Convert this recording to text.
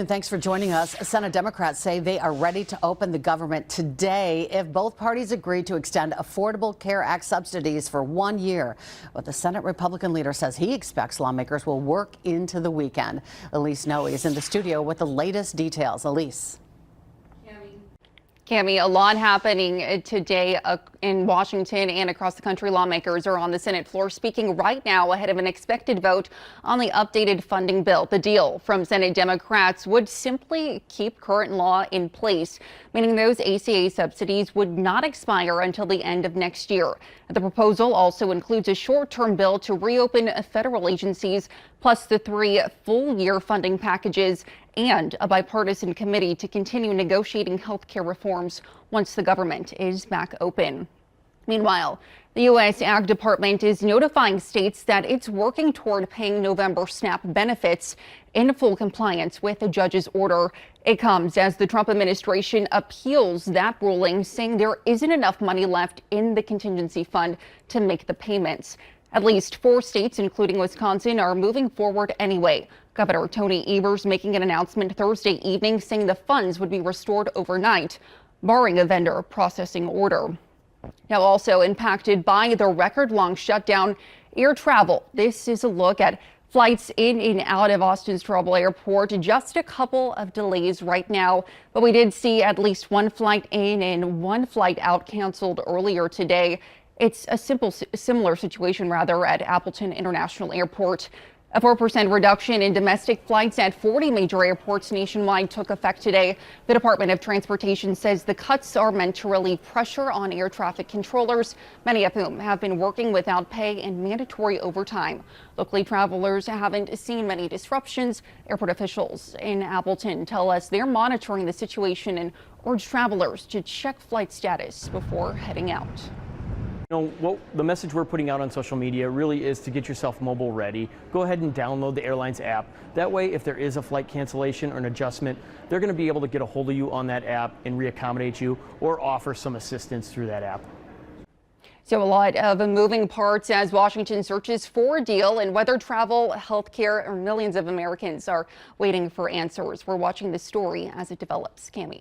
Thanks for joining us. Senate Democrats say they are ready to open the government today if both parties agree to extend Affordable Care Act subsidies for 1 year. But the Senate Republican leader says he expects lawmakers will work into the weekend. Elise Noe is in the studio with the latest details. Elise. Cami, a lot happening today in Washington and across the country. Lawmakers are on the Senate floor speaking right now ahead of an expected vote on the updated funding bill. The deal from Senate Democrats would simply keep current law in place, meaning those ACA subsidies would not expire until the end of next year. The proposal also includes a short-term bill to reopen federal agencies, plus the 3 full-year funding packages and a bipartisan committee to continue negotiating health care reforms once the government is back open. Meanwhile, the U.S. Ag Department is notifying states that it's working toward paying November SNAP benefits in full compliance with a judge's order. It comes as the Trump administration appeals that ruling, saying there isn't enough money left in the contingency fund to make the payments. At least 4 states, including Wisconsin, are moving forward anyway. Governor Tony Evers making an announcement Thursday evening saying the funds would be restored overnight, barring a vendor processing order. Now, also impacted by the record-long shutdown, air travel. This is a look at flights in and out of Austin's Straubel Airport. Just a couple of delays right now, but we did see at least 1 flight in and 1 flight out canceled earlier today. It's a similar situation at Appleton International Airport. A 4% reduction in domestic flights at 40 major airports nationwide took effect today. The Department of Transportation says the cuts are meant to relieve pressure on air traffic controllers, many of whom have been working without pay and mandatory overtime. Locally, travelers haven't seen many disruptions. Airport officials in Appleton tell us they're monitoring the situation and urge travelers to check flight status before heading out. The message we're putting out on social media really is to get yourself mobile ready. Go ahead and download the airline's app. That way, if there is a flight cancellation or an adjustment, they're going to be able to get a hold of you on that app and reaccommodate you or offer some assistance through that app. So a lot of moving parts as Washington searches for a deal in whether travel, health care, or millions of Americans are waiting for answers. We're watching this story as it develops. Cami.